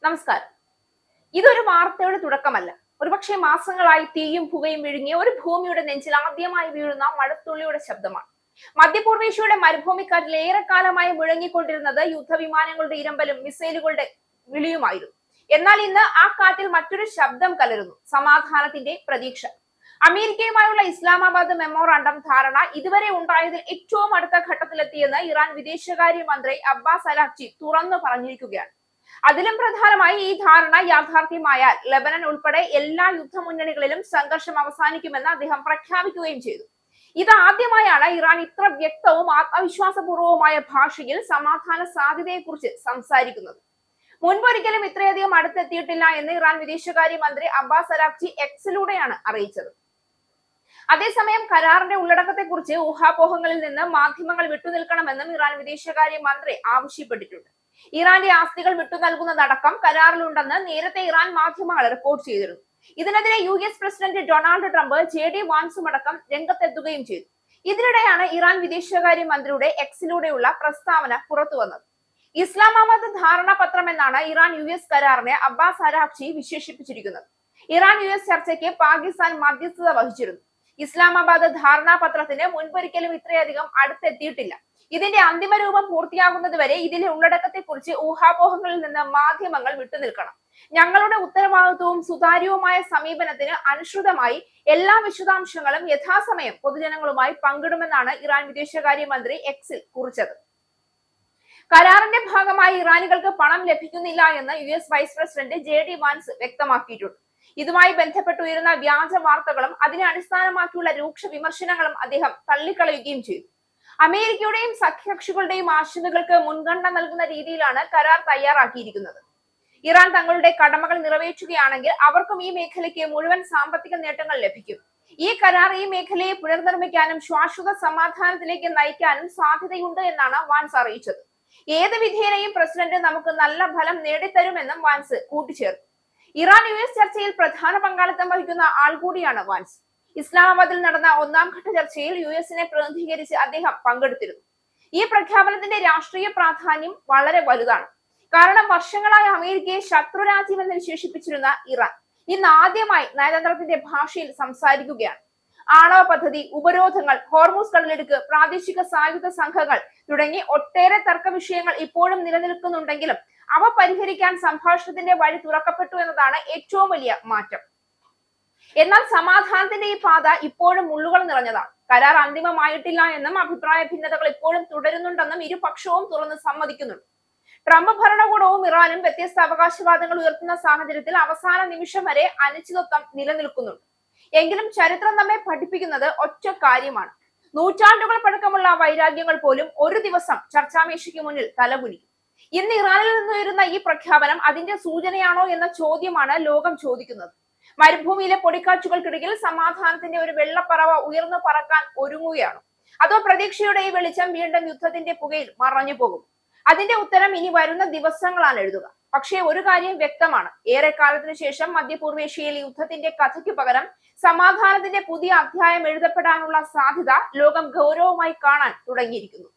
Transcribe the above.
നമസ്കാരം. ഇതൊരു വാർത്തയുടെ തുടക്കമല്ല. ഒരുപക്ഷെ മാസങ്ങളായി തീയും പുകയും വിഴുങ്ങിയ ഒരു ഭൂമിയുടെ നെഞ്ചിൽ ആദ്യമായി വീഴുന്ന മഴത്തുള്ളിയുടെ ശബ്ദമാണ്. മധ്യപൂർവേഷ്യയുടെ മരുഭൂമിക്കാറ്റിൽ ഏറെക്കാലമായി മുഴങ്ങിക്കൊണ്ടിരുന്നത് യുദ്ധവിമാനങ്ങളുടെ ഇരമ്പലും മിസൈലുകളുടെ വിളിയുമായിരുന്നു. എന്നാൽ ഇന്ന് ആ കാറ്റിൽ മറ്റൊരു ശബ്ദം കലരുന്നു, സമാധാനത്തിന്റെ പ്രതീക്ഷ. അമേരിക്കയുമായുള്ള ഇസ്ലാമാബാദ് മെമ്മോറാണ്ടം ധാരണ ഇതുവരെ ഉണ്ടായതിൽ ഏറ്റവും അടുത്ത ഘട്ടത്തിലെത്തിയെന്ന് ഇറാൻ വിദേശകാര്യ മന്ത്രി അബ്ബാസ് അരാഗ്ചി തുറന്നു പറഞ്ഞിരിക്കുകയാണ്. അതിലും പ്രധാനമായി ഈ ധാരണ യാഥാർത്ഥ്യമായാൽ ലെബനൻ ഉൾപ്പെടെ എല്ലാ യുദ്ധമുന്നണികളിലും സംഘർഷം അവസാനിക്കുമെന്ന് അദ്ദേഹം പ്രഖ്യാപിക്കുകയും ചെയ്തു. ഇതാദ്യമായാണ് ഇറാൻ ഇത്ര വ്യക്തവും ആത്മവിശ്വാസപൂർവവുമായ ഭാഷയിൽ സമാധാന സാധ്യതയെക്കുറിച്ച് സംസാരിക്കുന്നത്. മുൻപൊരിക്കലും ഇത്രയധികം അടുത്തെത്തിയിട്ടില്ല എന്ന് ഇറാൻ വിദേശകാര്യ മന്ത്രി അബ്ബാസ് അരാഗ്ചി എക്സിലൂടെയാണ് അറിയിച്ചത്. അതേസമയം കരാറിന്റെ ഉള്ളടക്കത്തെക്കുറിച്ച് ഊഹാപോഹങ്ങളിൽ നിന്ന് മാധ്യമങ്ങൾ വിട്ടുനിൽക്കണമെന്നും ഇറാൻ വിദേശകാര്യ മന്ത്രി ആവശ്യപ്പെട്ടിട്ടുണ്ട്. ഇറാന്റെ ആസ്തികൾ വിട്ടുനൽകുന്നതടക്കം കരാറിലുണ്ടെന്ന് നേരത്തെ ഇറാൻ മാധ്യമങ്ങൾ റിപ്പോർട്ട് ചെയ്തിരുന്നു. ഇതിനെതിരെ US president Donald Trump JD വാൻസുമടക്കം രംഗത്തെത്തുകയും ചെയ്തു. ഇതിനിടെയാണ് ഇറാൻ വിദേശകാര്യ മന്ത്രിയുടെ എക്സിലൂടെയുള്ള പ്രസ്താവന പുറത്തുവന്നത്. ഇസ്ലാമാബാദ് ധാരണാപത്രം എന്നാണ് ഇറാൻ US കരാറിനെ അബ്ബാസ് അരാഗ്ചി വിശേഷിപ്പിച്ചിരിക്കുന്നത്. ഇറാൻ US ചർച്ചയ്ക്ക് പാകിസ്ഥാൻ മധ്യസ്ഥത വഹിച്ചിരുന്നു. ഇസ്ലാമാബാദ് ധാരണാപത്രത്തിന് മുൻപൊരിക്കലും ഇത്രയധികം അടുത്തെത്തിയിട്ടില്ല. ഇതിന്റെ അന്തിമ രൂപം പൂർത്തിയാകുന്നത് വരെ ഇതിലെ ഉള്ളടക്കത്തെക്കുറിച്ച് ഊഹാപോഹങ്ങളിൽ നിന്ന് മാധ്യമങ്ങൾ വിട്ടുനിൽക്കണം. ഞങ്ങളുടെ ഉത്തരവാദിത്വവും സുതാര്യവുമായ സമീപനത്തിന് അനുസൃതമായി എല്ലാ വിശദാംശങ്ങളും യഥാസമയം പൊതുജനങ്ങളുമായി പങ്കിടുമെന്നാണ് ഇറാൻ വിദേശകാര്യ മന്ത്രി എക്സിൽ കുറിച്ചത്. കരാറിന്റെ ഭാഗമായി ഇറാനികൾക്ക് പണം ലഭിക്കുന്നില്ല എന്ന് US vice president JD Vance വ്യക്തമാക്കിയിട്ടുണ്ട്. ഇതുമായി ബന്ധപ്പെട്ട് ഉയരുന്ന വ്യാജ വാർത്തകളും അതിനെ അടിസ്ഥാനമാക്കിയുള്ള രൂക്ഷ വിമർശനങ്ങളും അദ്ദേഹം തള്ളിക്കളയുകയും ചെയ്തു. അമേരിക്കയുടെയും സഖ്യകക്ഷികളുടെയും ആശങ്കകൾക്ക് മുൻഗണന നൽകുന്ന രീതിയിലാണ് കരാർ തയ്യാറാക്കിയിരിക്കുന്നത്. ഇറാൻ തങ്ങളുടെ കടമകൾ നിറവേറ്റുകയാണെങ്കിൽ അവർക്കും ഈ മേഖലയ്ക്ക് മുഴുവൻ സാമ്പത്തിക നേട്ടങ്ങൾ ലഭിക്കും. ഈ കരാർ ഈ മേഖലയെ പുനർനിർമ്മിക്കാനും ശാശ്വത സമാധാനത്തിലേക്ക് നയിക്കാനും സാധ്യതയുണ്ട് എന്നാണ് വാൻസ് അറിയിച്ചത്. ഏത് വിധേനയും പ്രസിഡന്റ് നമുക്ക് നല്ല ഫലം നേടിത്തരുമെന്നും വാൻസ് കൂട്ടിച്ചേർത്തു. ഇറാൻ US ചർച്ചയിൽ പ്രധാന പങ്കാളിത്തം വഹിക്കുന്ന ആൾ കൂടിയാണ് വാൻസ്. ഇസ്ലാമാബാദിൽ നടന്ന ഒന്നാം ഘട്ട ചർച്ചയിൽ USനെ പ്രതിനിധീകരിച്ച് അദ്ദേഹം പങ്കെടുത്തിരുന്നു. ഈ പ്രഖ്യാപനത്തിന്റെ രാഷ്ട്രീയ പ്രാധാന്യം വളരെ വലുതാണ്. കാരണം വർഷങ്ങളായി അമേരിക്കയെ ശത്രുരാജ്യമെന്ന് വിശേഷിപ്പിച്ചിരുന്ന ഇറാൻ ഇന്ന് ആദ്യമായി നയതന്ത്രത്തിന്റെ ഭാഷയിൽ സംസാരിക്കുകയാണ്. ആണവ പദ്ധതി, ഉപരോധങ്ങൾ, ഹോർമൂസ് കടലിടുക്ക്, പ്രാദേശിക സായുധ സംഘങ്ങൾ തുടങ്ങി ഒട്ടേറെ തർക്ക വിഷയങ്ങൾ ഇപ്പോഴും നിലനിൽക്കുന്നുണ്ടെങ്കിലും അവ പരിഹരിക്കാൻ സംഭാഷണത്തിന്റെ വഴി തുറക്കപ്പെട്ടു എന്നതാണ് ഏറ്റവും വലിയ മാറ്റം. എന്നാൽ സമാധാനത്തിന്റെ ഈ പാത ഇപ്പോഴും മുള്ളുകൾ നിറഞ്ഞതാണ്. കരാർ അന്തിമമായിട്ടില്ല എന്നും അഭിപ്രായ ഭിന്നതകൾ ഇപ്പോഴും തുടരുന്നുണ്ടെന്നും ഇരുപക്ഷവും തുറന്ന് സമ്മതിക്കുന്നുണ്ട്. ട്രംപ് ഭരണകൂടവും ഇറാനും വ്യത്യസ്ത അവകാശവാദങ്ങൾ ഉയർത്തുന്ന സാഹചര്യത്തിൽ അവസാന നിമിഷം വരെ അനിശ്ചിതത്വം നിലനിൽക്കുന്നുണ്ട്. എങ്കിലും ചരിത്രം നമ്മെ പഠിപ്പിക്കുന്നത് ഒറ്റ കാര്യമാണ്: നൂറ്റാണ്ടുകൾ പഴക്കമുള്ള വൈരാഗ്യങ്ങൾ പോലും ഒരു ദിവസം ചർച്ചാമേശയ്ക്ക് മുന്നിൽ തലകുനിക്കും. ഇന്ന് ഇറാനിൽ നിന്നുയരുന്ന ഈ പ്രഖ്യാപനം അതിന്റെ സൂചനയാണോ എന്ന ചോദ്യമാണ് ലോകം ചോദിക്കുന്നത്. മരുഭൂമിയിലെ പൊടിക്കാറ്റുകൾക്കിടയിൽ സമാധാനത്തിന്റെ ഒരു വെള്ളപ്പറവ ഉയർന്നു പറക്കാൻ ഒരുങ്ങുകയാണോ? അതോ പ്രതീക്ഷയുടെ ഈ വെളിച്ചം വീണ്ടും യുദ്ധത്തിന്റെ പുകയിൽ മറഞ്ഞു പോകും? അതിന്റെ ഉത്തരം ഇനി വരുന്ന ദിവസങ്ങളാണ് എഴുതുക. പക്ഷേ ഒരു കാര്യം വ്യക്തമാണ്: ഏറെക്കാലത്തിനു ശേഷം മധ്യപൂർവേഷ്യയിൽ യുദ്ധത്തിന്റെ കഥയ്ക്ക് പകരം സമാധാനത്തിന്റെ പുതിയ അധ്യായം എഴുതപ്പെടാനുള്ള സാധ്യത ലോകം ഗൗരവമായി കാണാൻ തുടങ്ങിയിരിക്കുന്നു.